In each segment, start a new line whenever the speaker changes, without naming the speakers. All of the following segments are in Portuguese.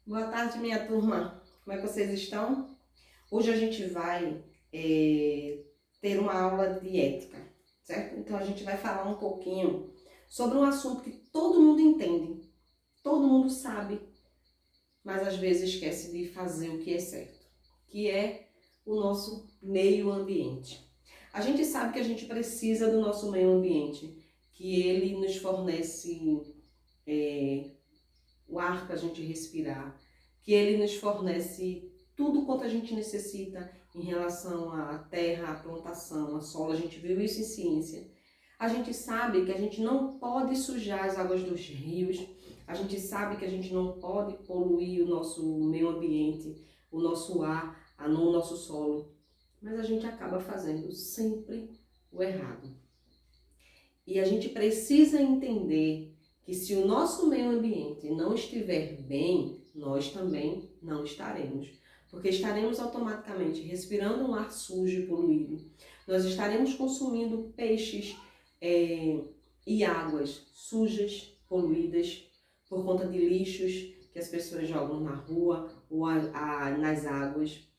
Boa tarde, minha turma. Como é que vocês estão? Hoje a gente vai ter uma aula de ética, certo? Então a gente vai falar um pouquinho sobre um assunto que todo mundo entende, todo mundo sabe, mas às vezes esquece de fazer o que é certo, que é o nosso meio ambiente. A gente sabe que a gente precisa do nosso meio ambiente, que ele nos fornece o ar para a gente respirar, que ele nos fornece tudo quanto a gente necessita em relação à terra, à plantação, à solo. A gente viu isso em ciência. A gente sabe que a gente não pode sujar as águas dos rios, a gente sabe que a gente não pode poluir o nosso meio ambiente, o nosso ar, o nosso solo, mas a gente acaba fazendo sempre o errado. E a gente precisa entender que se o nosso meio ambiente não estiver bem, nós também não estaremos. Porque estaremos automaticamente respirando um ar sujo e poluído. Nós estaremos consumindo peixes e águas sujas, poluídas, por conta de lixos que as pessoas jogam na rua ou nas águas.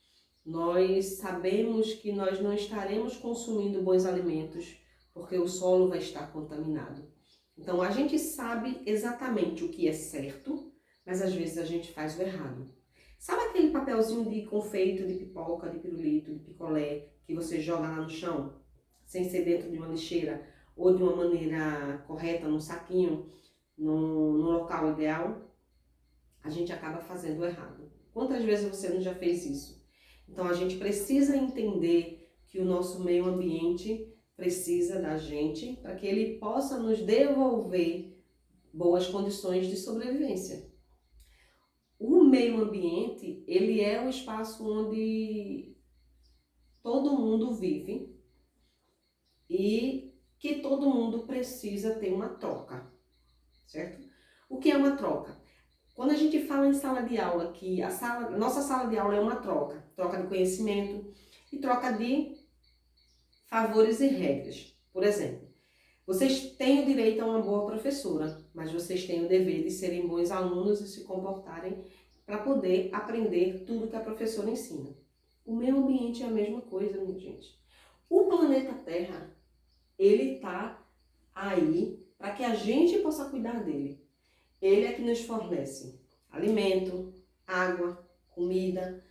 Nós sabemos que nós não estaremos consumindo bons alimentos porque o solo vai estar contaminado. Então a gente sabe exatamente o que é certo, mas às vezes a gente faz o errado. Sabe aquele papelzinho de confeito, de pipoca, de pirulito, de picolé que você joga lá no chão, sem ser dentro de uma lixeira ou de uma maneira correta, num saquinho, num local ideal? A gente acaba fazendo o errado. Quantas vezes você não já fez isso? Então a gente precisa entender que o nosso meio ambiente precisa da gente para que ele possa nos devolver boas condições de sobrevivência. O meio ambiente, ele é o espaço onde todo mundo vive e que todo mundo precisa ter uma troca, certo? O que é uma troca? Quando a gente fala em sala de aula, que nossa sala de aula é uma troca, troca de conhecimento e troca de favores e regras. Por exemplo, vocês têm o direito a uma boa professora, mas vocês têm o dever de serem bons alunos e se comportarem para poder aprender tudo que a professora ensina. O meio ambiente é a mesma coisa, minha gente. O planeta Terra, ele está aí para que a gente possa cuidar dele. Ele é que nos fornece alimento, água, comida,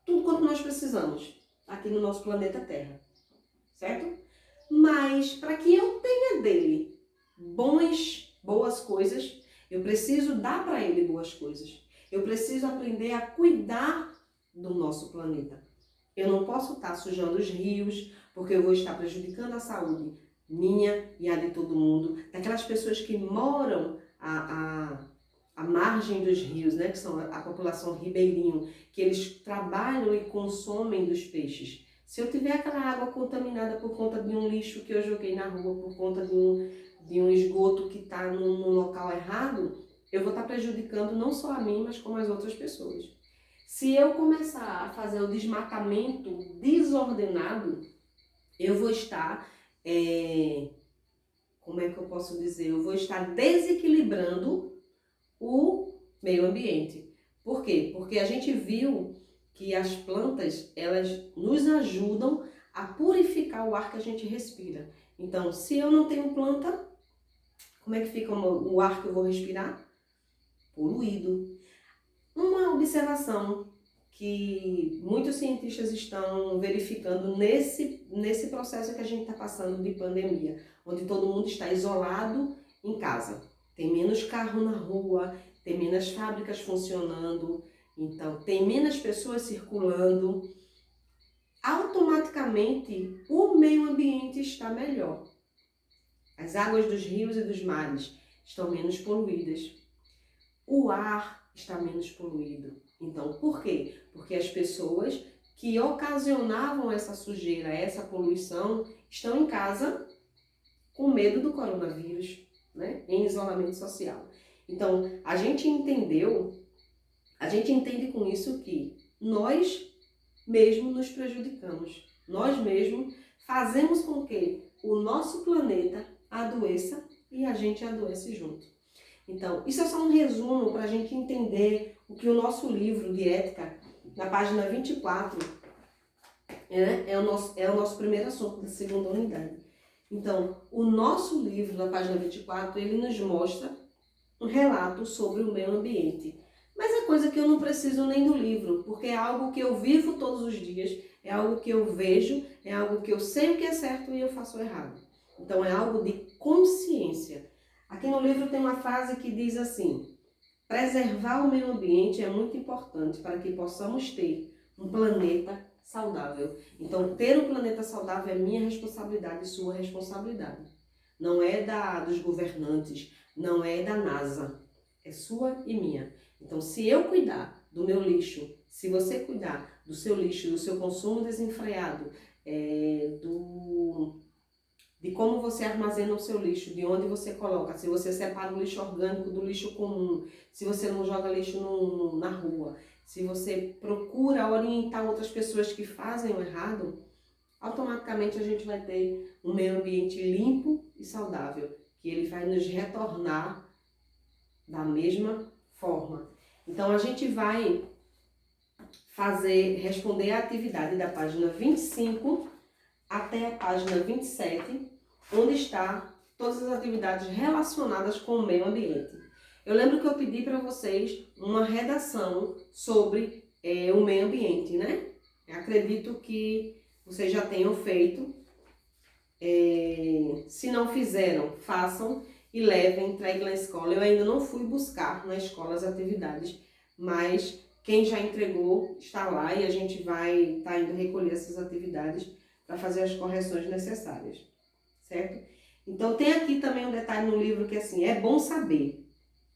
tudo quanto nós precisamos aqui no nosso planeta Terra, certo? Mas para que eu tenha dele boas coisas, eu preciso dar para ele boas coisas. Eu preciso aprender a cuidar do nosso planeta. Eu não posso estar sujando os rios, porque eu vou estar prejudicando a saúde minha e a de todo mundo, daquelas pessoas que moram à margem dos rios, né, que são a população ribeirinho, que eles trabalham e consomem dos peixes. Se eu tiver aquela água contaminada por conta de um lixo que eu joguei na rua, por conta de um esgoto que está num local errado, eu vou estar prejudicando não só a mim, mas como as outras pessoas. Se eu começar a fazer o desmatamento desordenado, eu vou estar, como é que eu posso dizer? Eu vou estar desequilibrando o meio ambiente. Por quê? Porque a gente viu que as plantas, elas nos ajudam a purificar o ar que a gente respira. Então, se eu não tenho planta, como é que fica o ar que eu vou respirar? Poluído. Uma observação que muitos cientistas estão verificando nesse processo que a gente está passando de pandemia, onde todo mundo está isolado em casa. Tem menos carro na rua, tem menos fábricas funcionando, então tem menos pessoas circulando. Automaticamente o meio ambiente está melhor. As águas dos rios e dos mares estão menos poluídas. O ar está menos poluído. Então, por quê? Porque as pessoas que ocasionavam essa sujeira, essa poluição, estão em casa com medo do coronavírus, né? Em isolamento social. Então, a gente entende com isso que nós mesmos nos prejudicamos. Nós mesmos fazemos com que o nosso planeta adoeça e a gente adoece junto. Então, isso é só um resumo para a gente entender o que o nosso livro de ética, na página 24, é o nosso primeiro assunto da segunda unidade. Então, o nosso livro, na página 24, ele nos mostra um relato sobre o meio ambiente. Mas é coisa que eu não preciso nem do livro, porque é algo que eu vivo todos os dias, é algo que eu vejo, é algo que eu sei o que é certo e eu faço errado. Então é algo de consciência. Aqui no livro tem uma frase que diz assim: preservar o meio ambiente é muito importante para que possamos ter um planeta saudável. Então ter um planeta saudável é minha responsabilidade e sua responsabilidade. Não é dos governantes, não é da NASA, é sua e minha. Então, se eu cuidar do meu lixo, se você cuidar do seu lixo, do seu consumo desenfreado, de como você armazena o seu lixo, de onde você coloca, se você separa o lixo orgânico do lixo comum, se você não joga lixo na rua, se você procura orientar outras pessoas que fazem o errado, automaticamente a gente vai ter um meio ambiente limpo e saudável, que ele vai nos retornar da mesma forma. Então a gente vai responder a atividade da página 25 até a página 27, onde está todas as atividades relacionadas com o meio ambiente. Eu lembro que eu pedi para vocês uma redação sobre o meio ambiente, né? Eu acredito que vocês já tenham feito. Se não fizeram, façam e levem, entreguem na escola. Eu ainda não fui buscar na escola as atividades, mas quem já entregou está lá e a gente vai estar indo recolher essas atividades para fazer as correções necessárias, certo? Então tem aqui também um detalhe no livro que assim, é bom saber.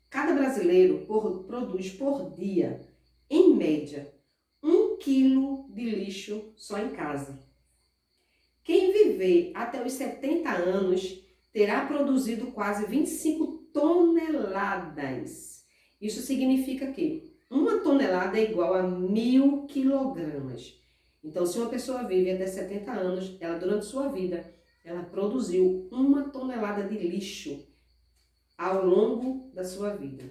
Cada brasileiro produz por dia, em média, 1 quilo de lixo só em casa. Quem viver até os 70 anos terá produzido quase 25 toneladas. Isso significa que 1 tonelada é igual a 1.000 quilogramas. Então, se uma pessoa vive até 70 anos, ela durante sua vida, ela produziu 1 tonelada de lixo ao longo da sua vida.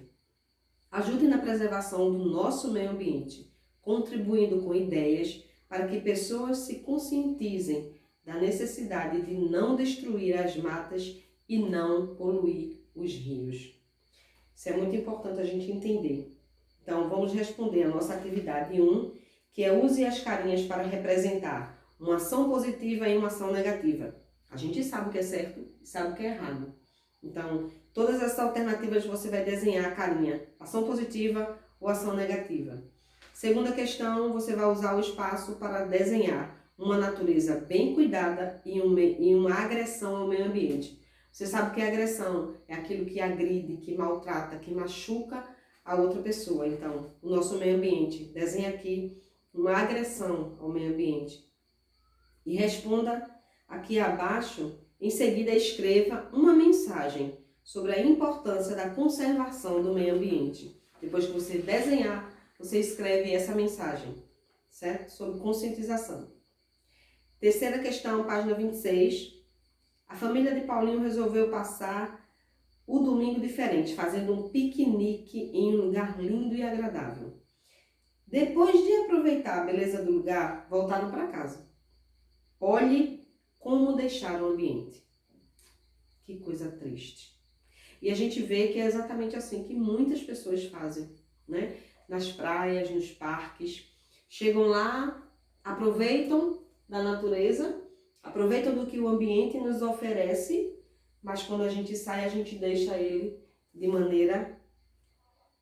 Ajude na preservação do nosso meio ambiente, contribuindo com ideias para que pessoas se conscientizem da necessidade de não destruir as matas e não poluir os rios. Isso é muito importante a gente entender. Então, vamos responder a nossa atividade 1, que é use as carinhas para representar uma ação positiva e uma ação negativa. A gente sabe o que é certo e sabe o que é errado. Então, todas essas alternativas você vai desenhar a carinha, ação positiva ou ação negativa. Segunda questão, você vai usar o espaço para desenhar uma natureza bem cuidada e uma agressão ao meio ambiente. Você sabe que a agressão é aquilo que agride, que maltrata, que machuca a outra pessoa. Então, o nosso meio ambiente, desenha aqui uma agressão ao meio ambiente. E responda aqui abaixo, em seguida escreva uma mensagem sobre a importância da conservação do meio ambiente. Depois que você desenhar, você escreve essa mensagem, certo? Sobre conscientização. Terceira questão, página 26. A família de Paulinho resolveu passar o domingo diferente, fazendo um piquenique em um lugar lindo e agradável. Depois de aproveitar a beleza do lugar, voltaram para casa. Olhe como deixaram o ambiente. Que coisa triste. E a gente vê que é exatamente assim que muitas pessoas fazem, né? Nas praias, nos parques. Chegam lá, aproveitam da natureza, aproveitam do que o ambiente nos oferece, mas quando a gente sai, a gente deixa ele de maneira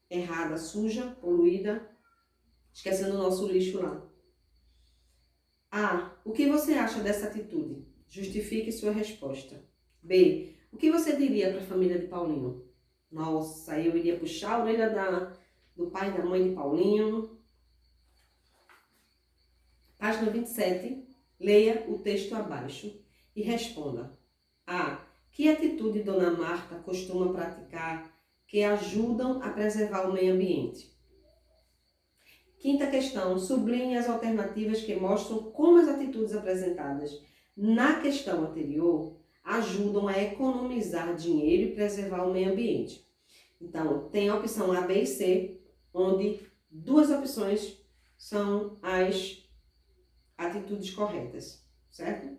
errada, suja, poluída, esquecendo o nosso lixo lá. A. O que você acha dessa atitude? Justifique sua resposta. B. O que você diria para a família de Paulinho? Nossa, eu iria puxar a orelha do pai e da mãe de Paulinho. Página 27. Leia o texto abaixo e responda. A. Que atitude Dona Marta costuma praticar que ajudam a preservar o meio ambiente? Quinta questão. Sublinhe as alternativas que mostram como as atitudes apresentadas na questão anterior ajudam a economizar dinheiro e preservar o meio ambiente. Então, tem a opção A, B e C, onde duas opções são as atitudes corretas, certo?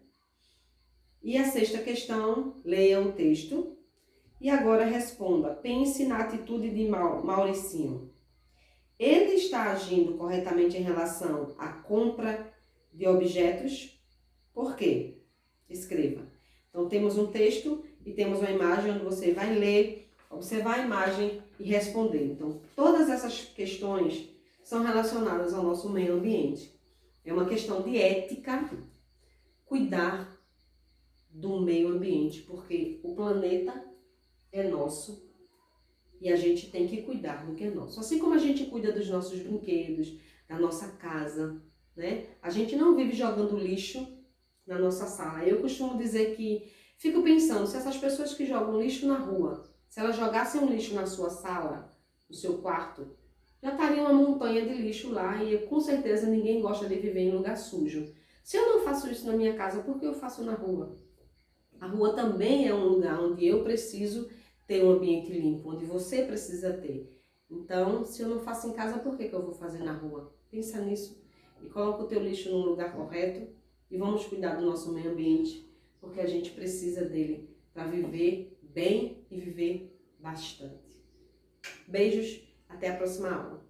E a sexta questão, leia o texto e agora responda. Pense na atitude de Mauricinho. Ele está agindo corretamente em relação à compra de objetos? Por quê? Escreva. Então, temos um texto e temos uma imagem onde você vai ler, observar a imagem e responder. Então, todas essas questões são relacionadas ao nosso meio ambiente. É uma questão de ética, cuidar do meio ambiente, porque o planeta é nosso e a gente tem que cuidar do que é nosso. Assim como a gente cuida dos nossos brinquedos, da nossa casa, né? A gente não vive jogando lixo na nossa sala. Eu costumo dizer que fico pensando, se essas pessoas que jogam lixo na rua, se elas jogassem um lixo na sua sala, no seu quarto, já estaria uma montanha de lixo lá e com certeza ninguém gosta de viver em lugar sujo. Se eu não faço isso na minha casa, por que eu faço na rua? A rua também é um lugar onde eu preciso ter um ambiente limpo, onde você precisa ter. Então, se eu não faço em casa, por que eu vou fazer na rua? Pensa nisso e coloca o teu lixo no lugar correto e vamos cuidar do nosso meio ambiente, porque a gente precisa dele para viver bem e viver bastante. Beijos, até a próxima aula.